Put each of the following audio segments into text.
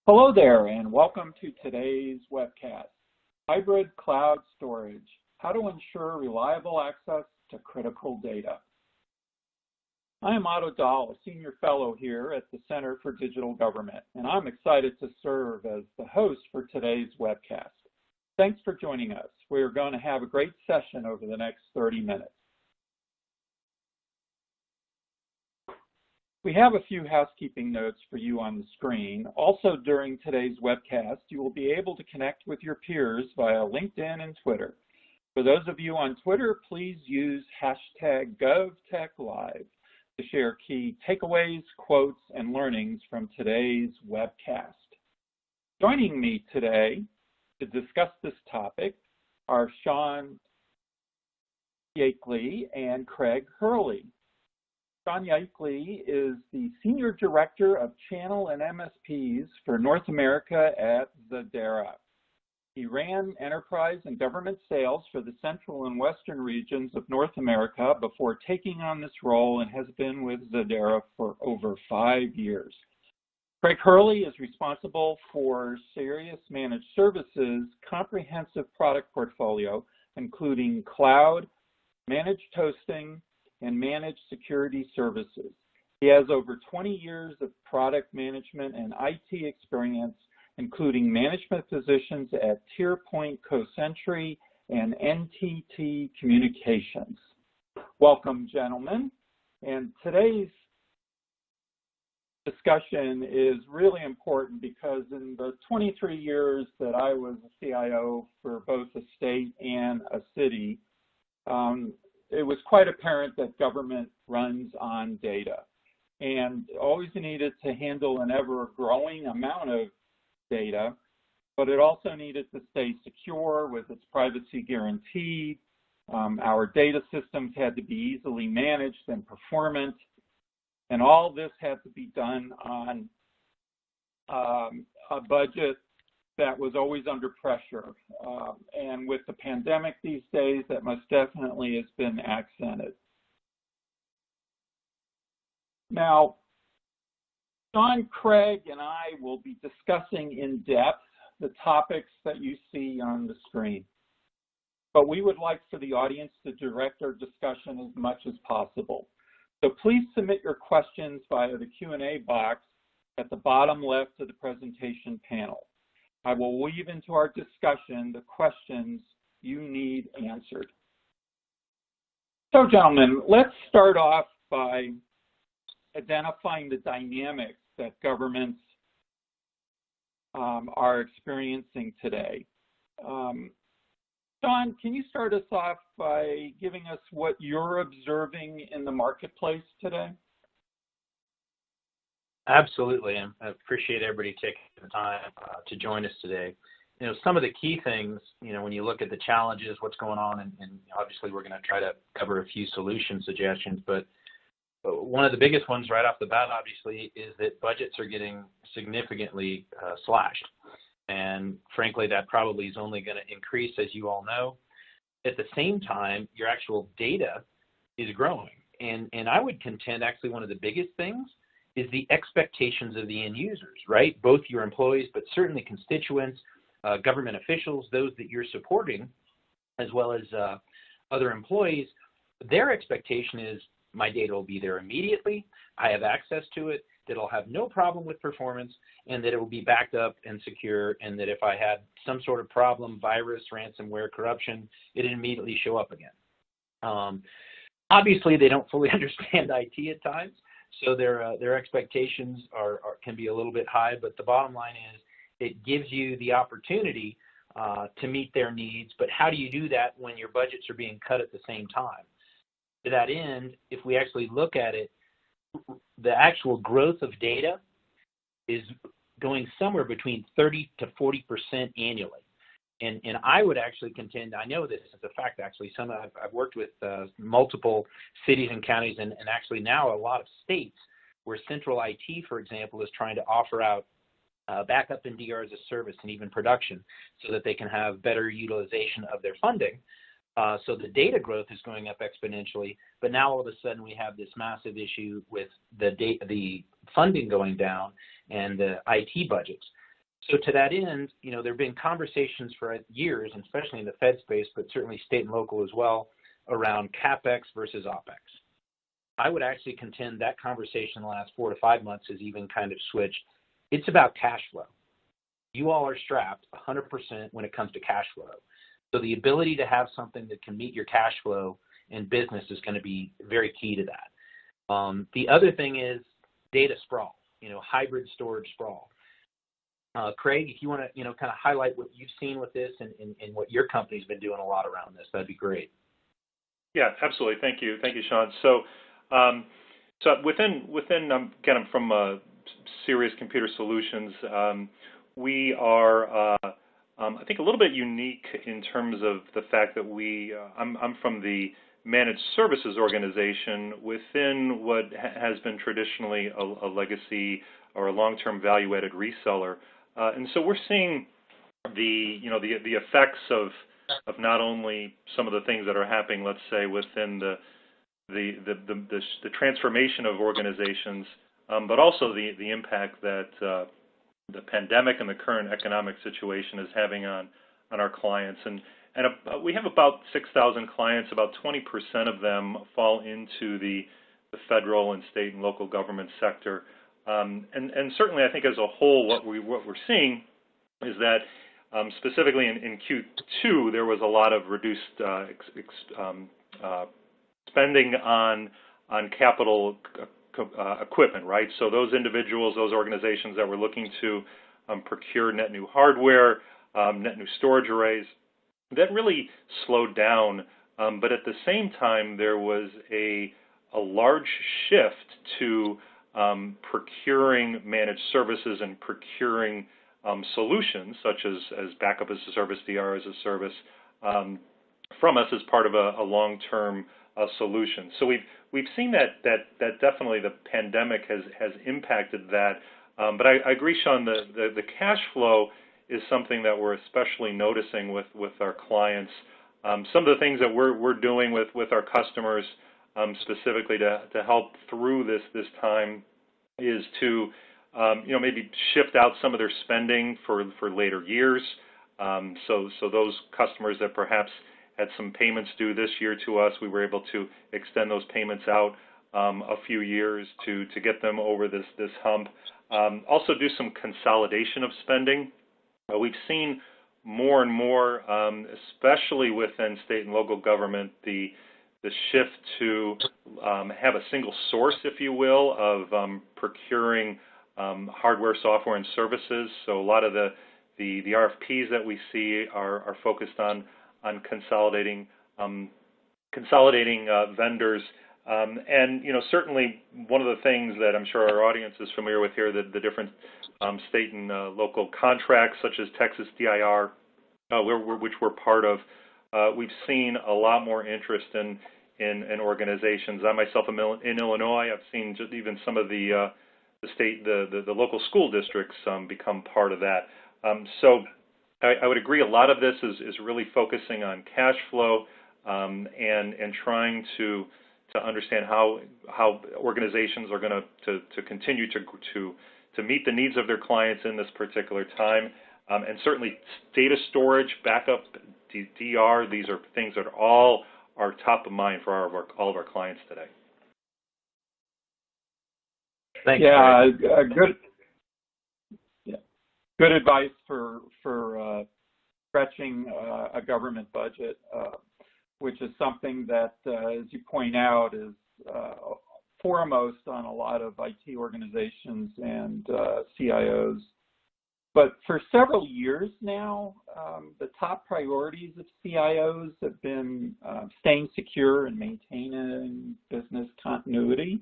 Hello there, and welcome to today's webcast, Hybrid Cloud Storage, How to Ensure Reliable Access to Critical Data. I am Otto Dahl, a Senior Fellow here at the Center for Digital Government, and I'm excited to serve as the host for today's webcast. Thanks for joining us. We're going to have a great session over the next 30 minutes. We have a few housekeeping notes for you on the screen. Also, during today's webcast, you will be able to connect with your peers via LinkedIn and Twitter. For those of you on Twitter, please use hashtag GovTechLive to share key takeaways, quotes, and learnings from today's webcast. Joining me today to discuss this topic are Sean Yakeley and Craig Hurley. Sean Yakeley is the Senior Director of Channel and MSPs for North America at Zadara. He ran enterprise and government sales for the central and western regions of North America before taking on this role and has been with Zadara for over 5 years. Craig Hurley is responsible for Sirius Managed Services' comprehensive product portfolio, including cloud, managed hosting, and managed security services. He has over 20 years of product management and IT experience, including management positions at TierPoint CoCentry and NTT Communications. Welcome, gentlemen. And today's discussion is really important because in the 23 years that I was a CIO for both a state and a city, it was quite apparent that government runs on data and always needed to handle an ever-growing amount of data, but it also needed to stay secure with its privacy guaranteed. Our data systems had to be easily managed and performant, and all this had to be done on a budget that was always under pressure. And with the pandemic these days, that most definitely has been accented. Now, Sean, Craig, and I will be discussing in depth the topics that you see on the screen. But we would like for the audience to direct our discussion as much as possible. So please submit your questions via the Q&A box at the bottom left of the presentation panel. I will weave into our discussion the questions you need answered. So, gentlemen, let's start off by identifying the dynamics that governments are experiencing today. Sean, can you start us off by giving us what you're observing in the marketplace today? Absolutely, and I appreciate everybody taking the time to join us today. You know, some of the key things, you know, when you look at the challenges, what's going on, and obviously we're going to try to cover a few solution suggestions, but one of the biggest ones right off the bat, obviously, is that budgets are getting significantly slashed. And frankly, that probably is only going to increase, as you all know. At the same time, your actual data is growing. And I would contend actually one of the biggest things is the expectations of the end users, right? Both your employees, but certainly constituents, government officials, those that you're supporting, as well as other employees. Their expectation is my data will be there immediately, I have access to it, that I'll have no problem with performance, and that it will be backed up and secure, and that if I had some sort of problem, virus, ransomware, corruption, it'd immediately show up again. Obviously, they don't fully understand IT at times, so their expectations can be a little bit high, but the bottom line is it gives you the opportunity to meet their needs, but how do you do that when your budgets are being cut at the same time? To that end, if we actually look at it, the actual growth of data is going somewhere between 30 to 40% annually. And I would actually contend, I know this is a fact actually, I've worked with multiple cities and counties and actually now a lot of states where central IT, for example, is trying to offer out backup and DR as a service and even production so that they can have better utilization of their funding. So the data growth is going up exponentially, but now all of a sudden we have this massive issue with the funding going down and the IT budgets. So to that end, there have been conversations for years, and especially in the Fed space, but certainly state and local as well, around CapEx versus OpEx. I would actually contend that conversation in the last 4 to 5 months has even kind of switched. It's about cash flow. You all are strapped 100% when it comes to cash flow. So the ability to have something that can meet your cash flow in business is going to be very key to that. The other thing is data sprawl, hybrid storage sprawl. Craig, if you want to, kind of highlight what you've seen with this and what your company's been doing a lot around this, that'd be great. Yeah, absolutely. Thank you, Sean. So, within again, I'm from Serious Computer Solutions. We are, I think, a little bit unique in terms of the fact that I'm from the managed services organization within what has been traditionally a legacy or a long-term value-added reseller. And so we're seeing the effects of not only some of the things that are happening, let's say, within the transformation of organizations, but also the impact that the pandemic and the current economic situation is having on our clients. And we have about 6,000 clients. About 20% of them fall into the federal and state and local government sector. And certainly, I think as a whole, what we're seeing is that specifically in Q2, there was a lot of reduced spending on capital equipment, right? So those individuals, those organizations that were looking to procure net new hardware, net new storage arrays, that really slowed down. But at the same time, there was a large shift to procuring managed services and procuring solutions such as backup as a service, DR as a service, from us as part of a long-term solution. So we've seen that definitely the pandemic has impacted that. But I agree, Sean, the cash flow is something that we're especially noticing with our clients. Some of the things that we're doing with our customers specifically to help through this time is to maybe shift out some of their spending for later years. So those customers that perhaps had some payments due this year to us, we were able to extend those payments out a few years to get them over this hump. Also do some consolidation of spending. We've seen more and more, especially within state and local government, the shift to have a single source, if you will, of procuring hardware, software, and services. So a lot of the RFPs that we see are focused on consolidating vendors. And certainly one of the things that I'm sure our audience is familiar with here, the different state and local contracts, such as Texas DIR, which we're part of. We've seen a lot more interest in organizations. I myself am in Illinois. I've seen just even some of the local school districts become part of that. So I would agree. A lot of this is really focusing on cash flow and trying to understand how organizations are going to continue to meet the needs of their clients in this particular time. And certainly data storage, backup, DR, these are things that all are top of mind for all of our clients today. Thanks. Yeah, good advice for stretching a government budget, which is something that, as you point out, is foremost on a lot of IT organizations and CIOs. But for several years now, the top priorities of CIOs have been staying secure and maintaining business continuity,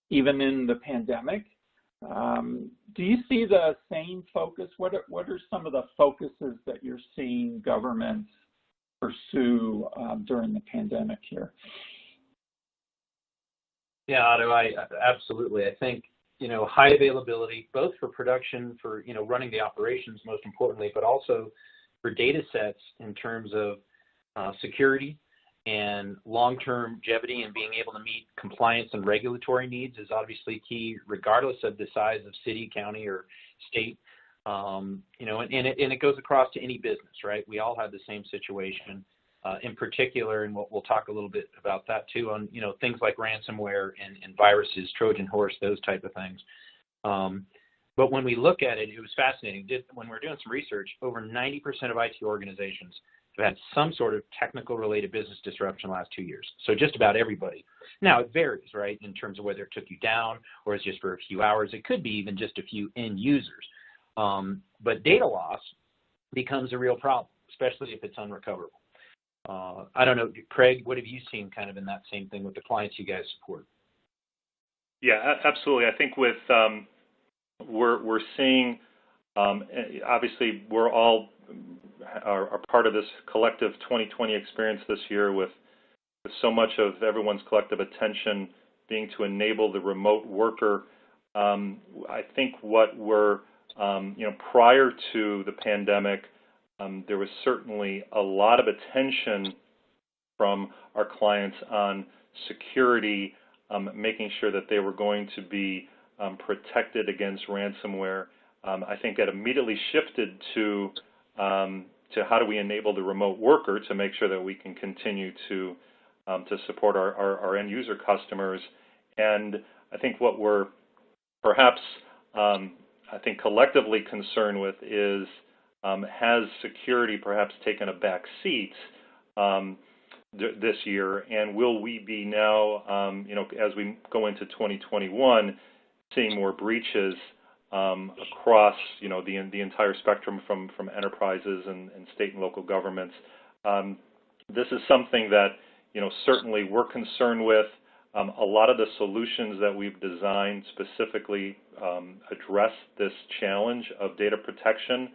even in the pandemic. Do you see the same focus? What are some of the focuses that you're seeing governments pursue during the pandemic here? Yeah, Otto, absolutely. I think, high availability, both for production, for, running the operations most importantly, but also for data sets in terms of security and long-term longevity and being able to meet compliance and regulatory needs is obviously key, regardless of the size of city, county, or state. You know, and it goes across to any business, right? We all have the same situation. In particular, and we'll talk a little bit about that too, on, you know, things like ransomware and viruses, Trojan horse, those type of things. But when we look at it, it was fascinating. When we were doing some research, over 90% of IT organizations have had some sort of technical related business disruption in the last 2 years. So just about everybody. Now it varies, right, in terms of whether it took you down or it's just for a few hours. It could be even just a few end users. But data loss becomes a real problem, especially if it's unrecoverable. I don't know, Craig, what have you seen kind of in that same thing with the clients you guys support? Yeah, absolutely. I think with we're seeing, obviously, we're all are part of this collective 2020 experience this year with so much of everyone's collective attention being to enable the remote worker. I think what we're, you know, prior to the pandemic, there was certainly a lot of attention from our clients on security, making sure that they were going to be protected against ransomware. I think that immediately shifted to how do we enable the remote worker to make sure that we can continue to support our end user customers. And I think what we're perhaps I think collectively concerned with is has security perhaps taken a back seat this year, and will we be now, you know, as we go into 2021, seeing more breaches across, you know, the entire spectrum from enterprises and state and local governments? This is something that, you know, certainly we're concerned with. A lot of the solutions that we've designed specifically address this challenge of data protection,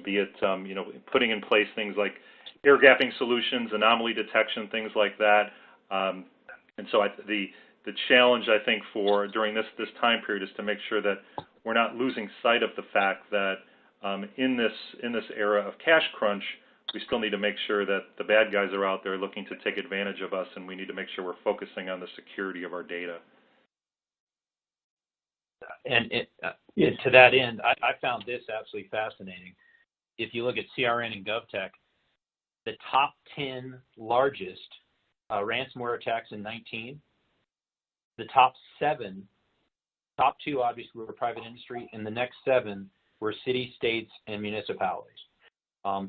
be it, you know, putting in place things like air gapping solutions, anomaly detection, things like that. And so the challenge, I think, for during this time period is to make sure that we're not losing sight of the fact that in this era of cash crunch, we still need to make sure that the bad guys are out there looking to take advantage of us, and we need to make sure we're focusing on the security of our data. And to that end, I found this absolutely fascinating. If you look at CRN and GovTech, the top 10 largest ransomware attacks in 19, the top 2 obviously were private industry, and the next 7 were city, states, and municipalities.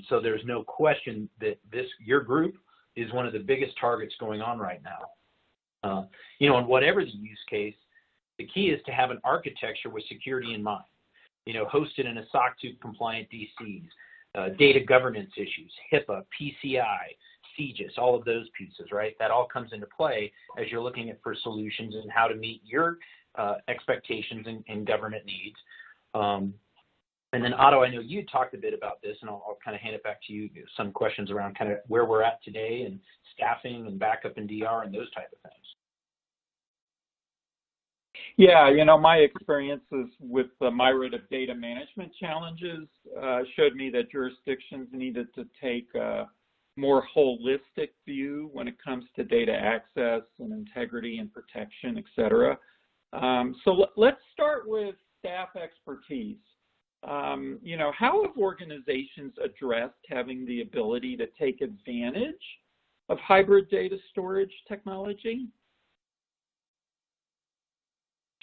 So there's no question that your group is one of the biggest targets going on right now. You know, and whatever the use case, the key is to have an architecture with security in mind. You know, hosted in a SOC 2 compliant DCs, data governance issues, HIPAA, PCI, CGIS, all of those pieces, right? That all comes into play as you're looking at for solutions and how to meet your expectations and government needs. And then, Otto, I know you talked a bit about this, and I'll kind of hand it back to you, some questions around kind of where we're at today and staffing and backup and DR and those type of things. Yeah, you know, my experiences with the myriad data management challenges showed me that jurisdictions needed to take a more holistic view when it comes to data access and integrity and protection, et cetera. So let's start with staff expertise. You know, how have organizations addressed having the ability to take advantage of hybrid data storage technology?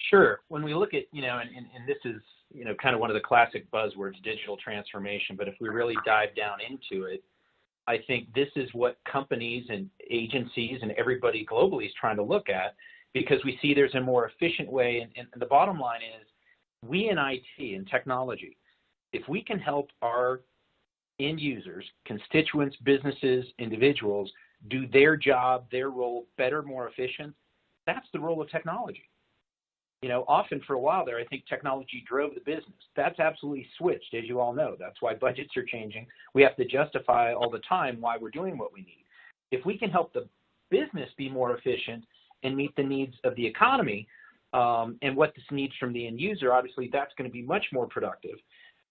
Sure. When we look at, you know, and this is, you know, kind of one of the classic buzzwords, digital transformation, but if we really dive down into it, I think this is what companies and agencies and everybody globally is trying to look at, because we see there's a more efficient way. And the bottom line is, we in IT and technology, if we can help our end users, constituents, businesses, individuals do their job, their role better, more efficient, that's the role of technology. You know, often for a while there, I think technology drove the business. That's absolutely switched, as you all know. That's why budgets are changing. We have to justify all the time why we're doing what we need. If we can help the business be more efficient and meet the needs of the economy, and what this needs from the end user, obviously that's going to be much more productive.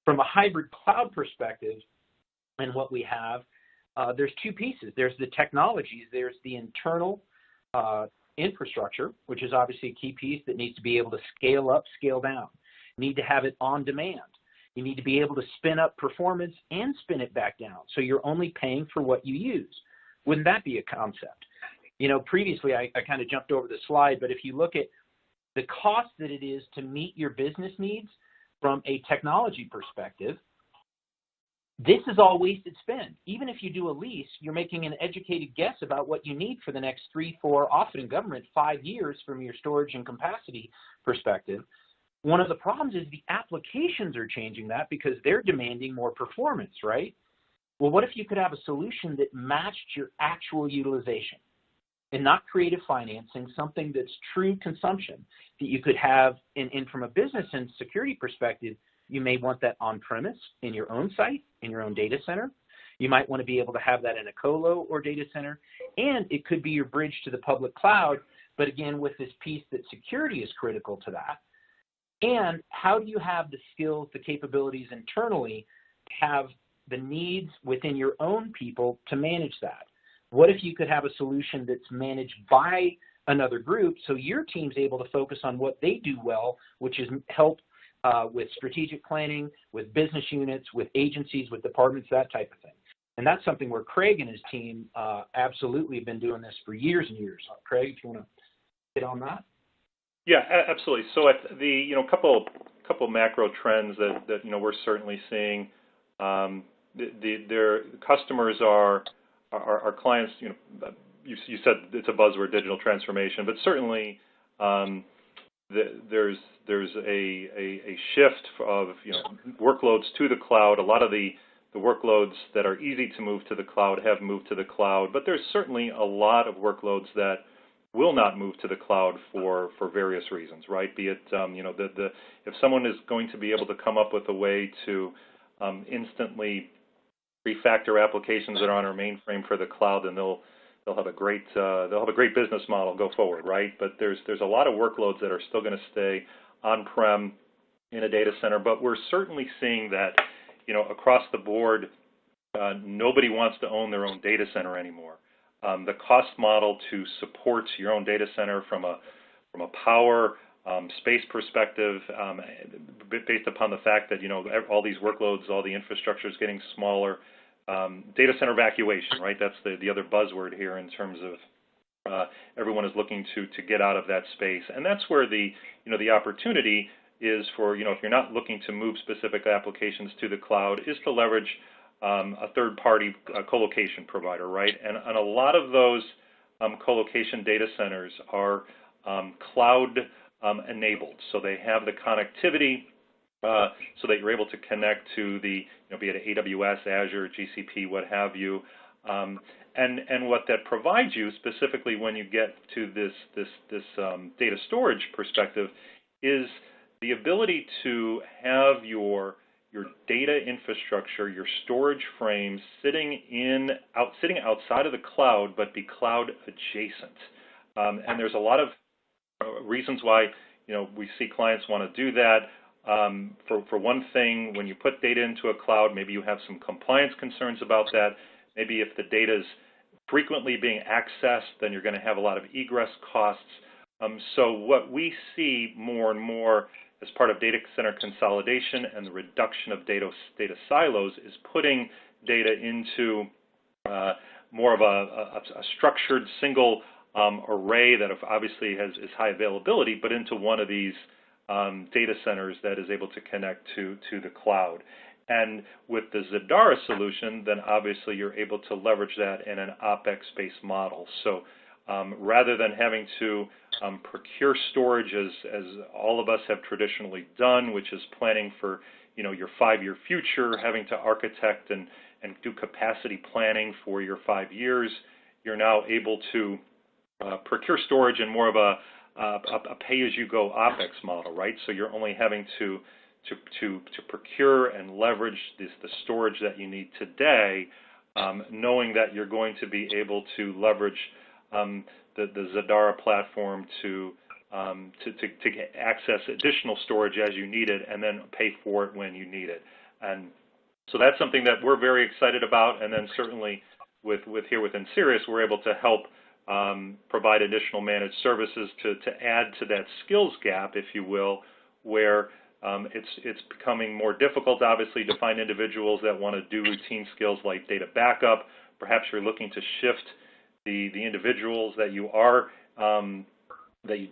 From a hybrid cloud perspective and what we have, there's two pieces. There's the technologies. There's the internal infrastructure, which is obviously a key piece that needs to be able to scale up, scale down. You need to have it on demand. You need to be able to spin up performance and spin it back down, so you're only paying for what you use. Wouldn't that be a concept? You know, previously I kind of jumped over the slide, but if you look at the cost that it is to meet your business needs from a technology perspective, this is all wasted spend. Even if you do a lease, you're making an educated guess about what you need for the next 3, 4, often in government, 5 years from your storage and capacity perspective. One of the problems is the applications are changing that because they're demanding more performance, right? Well, what if you could have a solution that matched your actual utilization and not creative financing, something that's true consumption that you could have in from a business and security perspective? You may want that on-premise in your own site, in your own data center. You might want to be able to have that in a colo or data center, and it could be your bridge to the public cloud, but again, with this piece that security is critical to that. And how do you have the skills, the capabilities internally to have the needs within your own people to manage that? What if you could have a solution that's managed by another group so your team's able to focus on what they do well, which is help with strategic planning, with business units, with agencies, with departments, that type of thing. And that's something where Craig and his team absolutely have been doing this for years and years. Craig, if you want to hit on that. Yeah, absolutely. So at the couple macro trends that we're certainly seeing, their customers are our clients. You said it's a buzzword, digital transformation, but certainly there's a shift of workloads to the cloud. A lot of the workloads that are easy to move to the cloud have moved to the cloud, but there's certainly a lot of workloads that will not move to the cloud for various reasons, right? Be it if someone is going to be able to come up with a way to instantly refactor applications that are on our mainframe for the cloud, then they'll have a great business model go forward, right? But there's a lot of workloads that are still going to stay on-prem in a data center, but we're certainly seeing that across the board, nobody wants to own their own data center anymore. The cost model to support your own data center from a power space perspective, based upon the fact that all these workloads, all the infrastructure is getting smaller. Data center evacuation, right? That's the other buzzword here in terms of everyone is looking to get out of that space, and that's where the opportunity is for if you're not looking to move specific applications to the cloud, is to leverage a third-party colocation provider, right? And a lot of those colocation data centers are cloud enabled, so they have the connectivity so that you're able to connect to the be it AWS, Azure, GCP, what have you, and what that provides you specifically when you get to this data storage perspective is the ability to have your data infrastructure, your storage frames sitting outside of the cloud, but be cloud adjacent. And there's a lot of reasons why we see clients want to do that. For one thing, when you put data into a cloud, maybe you have some compliance concerns about that. Maybe if the data is frequently being accessed, then you're going to have a lot of egress costs. So what we see more and more as part of data center consolidation and the reduction of data silos is putting data into more of a structured single array that obviously is high availability, but into one of these data centers that is able to connect to the cloud. And with the Zadara solution, then obviously you're able to leverage that in an OpEx-based model. So rather than having to procure storage as all of us have traditionally done, which is planning for your 5-year future, having to architect and do capacity planning for your 5 years, you're now able to procure storage in more of a pay-as-you-go OpEx model, right? So you're only having to procure and leverage the storage that you need today, knowing that you're going to be able to leverage the Zadara platform to access additional storage as you need it, and then pay for it when you need it. And so that's something that we're very excited about. And then certainly here within Sirius, we're able to help provide additional managed services to add to that skills gap, if you will, where it's becoming more difficult, obviously, to find individuals that want to do routine skills like data backup. Perhaps you're looking to shift the individuals that you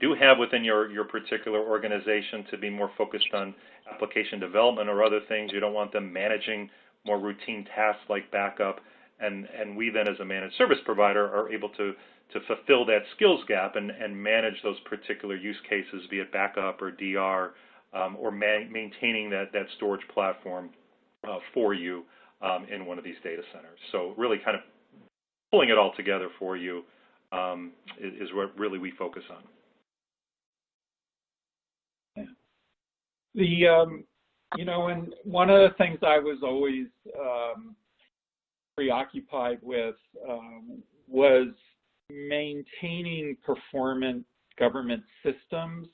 do have within your particular organization to be more focused on application development or other things. You don't want them managing more routine tasks like backup. And we then, as a managed service provider, are able to fulfill that skills gap and manage those particular use cases, be it backup or DR, or maintaining that storage platform for you in one of these data centers. So really kind of pulling it all together for you is what really we focus on. And one of the things I was always preoccupied with was maintaining performant government systems,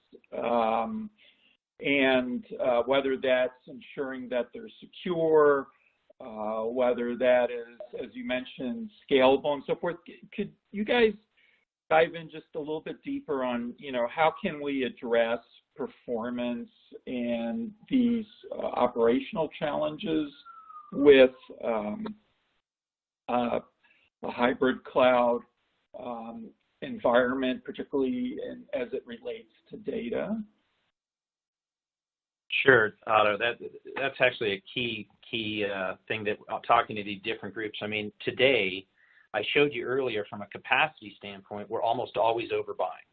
and whether that's ensuring that they're secure, whether that is, as you mentioned, scalable and so forth. Could you guys dive in just a little bit deeper on, how can we address performance and these operational challenges with a hybrid cloud environment, particularly as it relates to data? Sure, Otto. That's actually a key thing that talking to these different groups. I mean, today, I showed you earlier from a capacity standpoint, we're almost always overbuying.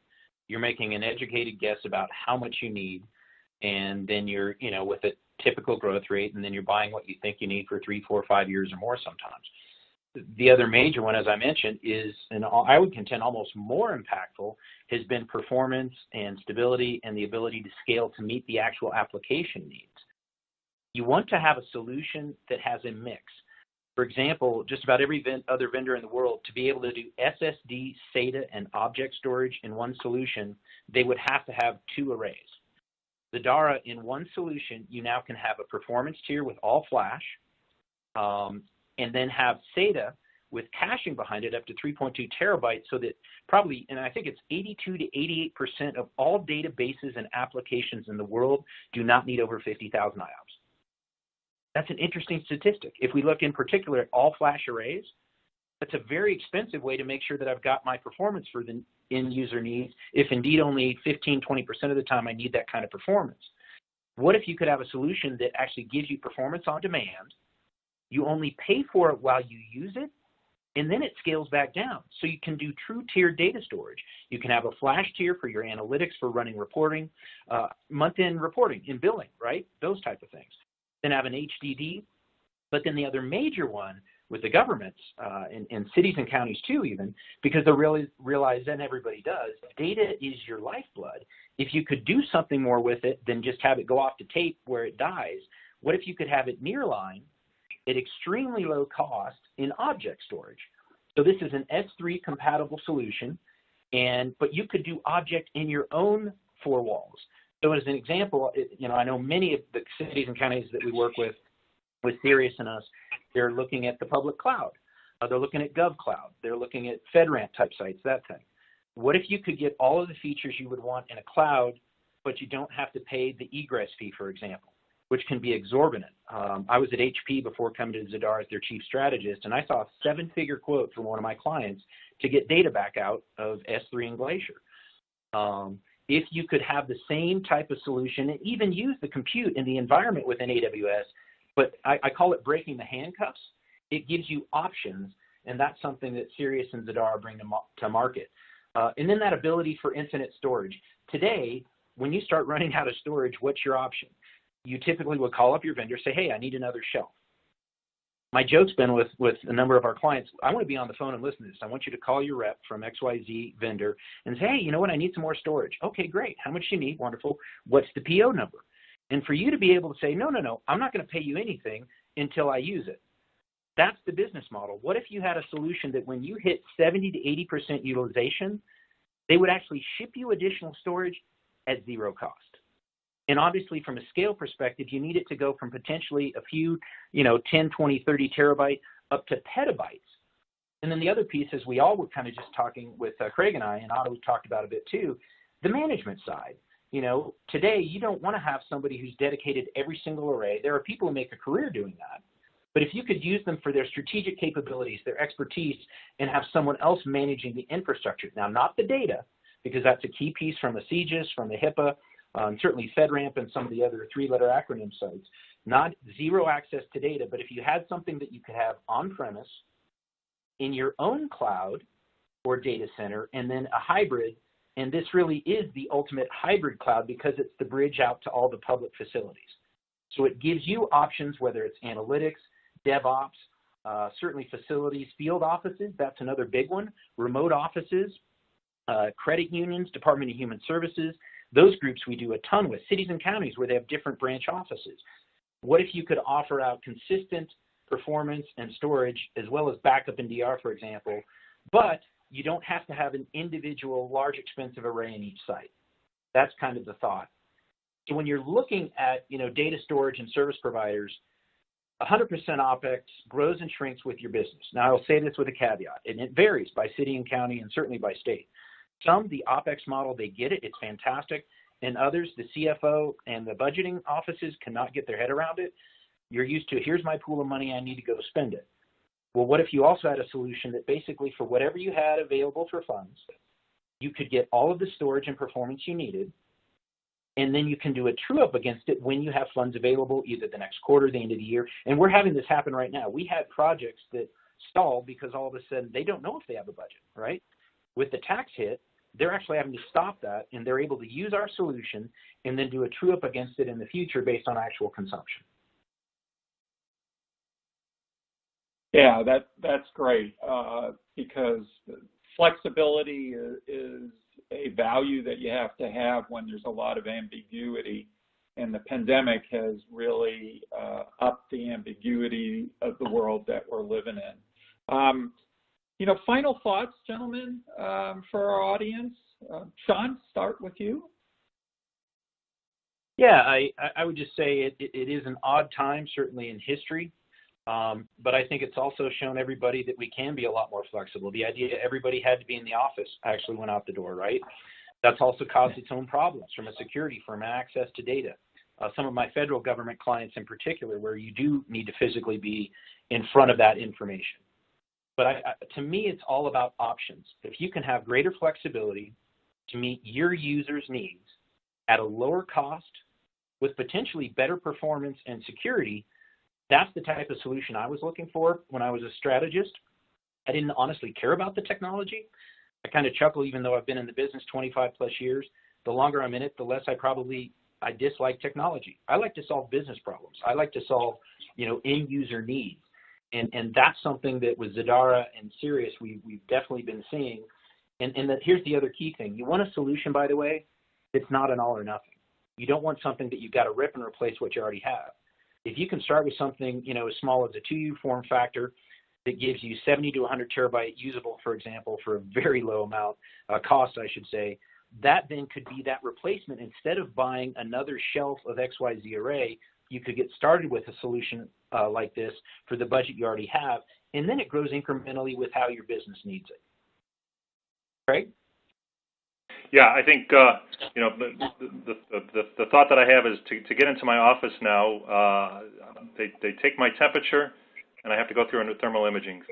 You're making an educated guess about how much you need, and then you're, with a typical growth rate, and then you're buying what you think you need for 3, 4, 5 years or more sometimes. The other major one, as I mentioned, is, and I would contend almost more impactful, has been performance and stability and the ability to scale to meet the actual application needs. You want to have a solution that has a mix. For example, just about every other vendor in the world, to be able to do SSD, SATA, and object storage in one solution, they would have to have 2 arrays. Zadara, in one solution, you now can have a performance tier with all flash, and then have SATA with caching behind it up to 3.2 terabytes, so that probably, and I think it's 82 to 88% of all databases and applications in the world do not need over 50,000 IOPS. That's an interesting statistic. If we look in particular at all flash arrays, that's a very expensive way to make sure that I've got my performance for the end user needs, if indeed only 15, 20% of the time I need that kind of performance. What if you could have a solution that actually gives you performance on demand? You only pay for it while you use it, and then it scales back down. So you can do true tiered data storage. You can have a flash tier for your analytics for running reporting, month-end reporting and billing, right? Those type of things. Then have an HDD. But then the other major one with the governments and cities and counties too, even, because they really realize, and everybody does, data is your lifeblood. If you could do something more with it than just have it go off to tape where it dies, what if you could have it nearline at extremely low cost in object storage? So this is an S3 compatible solution, but you could do object in your own 4 walls. So as an example, I know many of the cities and counties that we work with Sirius and us, they're looking at the public cloud. They're looking at GovCloud. They're looking at FedRAMP type sites, that thing. What if you could get all of the features you would want in a cloud, but you don't have to pay the egress fee, for example, which can be exorbitant? I was at HP before coming to Zadara as their chief strategist, and I saw a 7-figure quote from one of my clients to get data back out of S3 and Glacier. If you could have the same type of solution and even use the compute in the environment within AWS, but I call it breaking the handcuffs, it gives you options, and that's something that Sirius and Zadara bring to market. And then that ability for infinite storage. Today, when you start running out of storage, what's your option? You typically would call up your vendor, say, hey, I need another shelf. My joke's been with a number of our clients, I want to be on the phone and listen to this. I want you to call your rep from XYZ vendor and say, hey, you know what, I need some more storage. Okay, great. How much do you need? Wonderful. What's the PO number? And for you to be able to say, no, I'm not going to pay you anything until I use it. That's the business model. What if you had a solution that when you hit 70 to 80% utilization, they would actually ship you additional storage at 0 cost? And obviously, from a scale perspective, you need it to go from potentially a few, 10, 20, 30 terabyte up to petabytes. And then the other piece is we all were kind of just talking with Craig and I, and Otto talked about a bit too, the management side. You know, today you don't want to have somebody who's dedicated every single array. There are people who make a career doing that. But if you could use them for their strategic capabilities, their expertise, and have someone else managing the infrastructure. Now, not the data, because that's a key piece from a CGIS, from a HIPAA, certainly FedRAMP and some of the other three-letter acronym sites. Not zero access to data, but if you had something that you could have on-premise, in your own cloud or data center, and then a hybrid, and this really is the ultimate hybrid cloud because it's the bridge out to all the public facilities. So it gives you options, whether it's analytics, DevOps, certainly facilities, field offices, that's another big one, remote offices, credit unions, Department of Human Services, those groups we do a ton with, cities and counties where they have different branch offices. What if you could offer out consistent performance and storage as well as backup and DR, for example, but you don't have to have an individual large expensive array in each site. That's kind of the thought. So when you're looking at, you know, data storage and service providers, 100% OpEx grows and shrinks with your business. Now, I'll say this with a caveat, and it varies by city and county and certainly by state. Some, the OpEx model, they get it, it's fantastic, and others, the CFO and the budgeting offices cannot get their head around it. You're used to, here's my pool of money, I need to go spend it. Well, what if you also had a solution that basically for whatever you had available for funds, you could get all of the storage and performance you needed, and then you can do a true up against it when you have funds available, either the next quarter, the end of the year. And we're having this happen right now. We had projects that stalled because all of a sudden they don't know if they have a budget, right? With the tax hit, they're actually having to stop that, and they're able to use our solution and then do a true up against it in the future based on actual consumption. Yeah, that's great because flexibility is a value that you have to have when there's a lot of ambiguity, and the pandemic has really upped the ambiguity of the world that we're living in. You know, final thoughts, gentlemen, for our audience. Sean, start with you. Yeah, I would just say it is an odd time, certainly in history. But I think it's also shown everybody that we can be a lot more flexible. The idea everybody had to be in the office actually went out the door, right? That's also caused its own problems from a security, from access to data. Some of my federal government clients in particular, where you do need to physically be in front of that information. But to me, it's all about options. If you can have greater flexibility to meet your users' needs at a lower cost with potentially better performance and security, that's the type of solution I was looking for when I was a strategist. I didn't honestly care about the technology. I kind of chuckle, even though I've been in the business 25 plus years. The longer I'm in it, the less I dislike technology. I like to solve business problems. I like to solve, end user needs. And that's something that with Zadara and Sirius, we've definitely been seeing. And that here's the other key thing. You want a solution, by the way, that's not an all or nothing. You don't want something that you've got to rip and replace what you already have. If you can start with something, as small as a 2U form factor that gives you 70 to 100 terabyte usable, for example, for a very low amount, cost, I should say, that then could be that replacement. Instead of buying another shelf of XYZ array, you could get started with a solution like this for the budget you already have, and then it grows incrementally with how your business needs it. Craig? Yeah, I think the thought that I have is to get into my office now. They take my temperature, and I have to go through a thermal imaging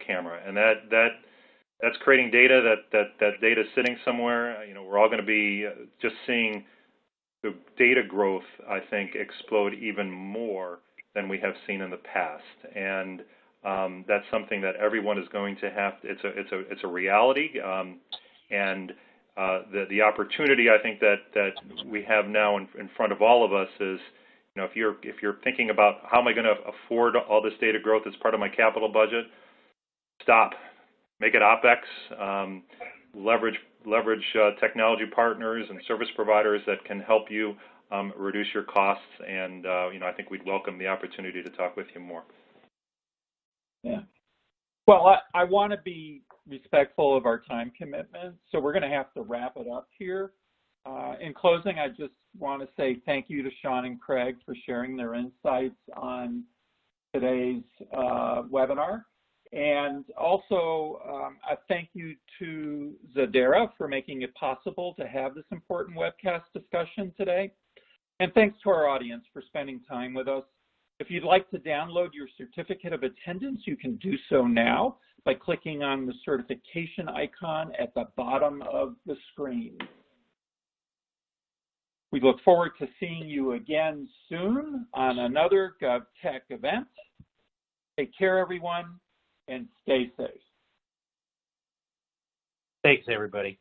camera, and that's creating data. That data sitting somewhere. We're all going to be just seeing the data growth, I think, explode even more than we have seen in the past, and that's something that everyone is going to have. It's a reality, and the opportunity, I think, that we have now in front of all of us is, if you're thinking about how am I going to afford all this data growth as part of my capital budget, stop, make it OpEx, leverage technology partners and service providers that can help you reduce your costs, and I think we'd welcome the opportunity to talk with you more. Yeah. Well, I want to be respectful of our time commitment, so we're going to have to wrap it up here. In closing, I just want to say thank you to Sean and Craig for sharing their insights on today's webinar. And also, a thank you to Zadara for making it possible to have this important webcast discussion today. And thanks to our audience for spending time with us. If you'd like to download your certificate of attendance, you can do so now by clicking on the certification icon at the bottom of the screen. We look forward to seeing you again soon on another GovTech event. Take care, everyone, and stay safe. Thanks, everybody.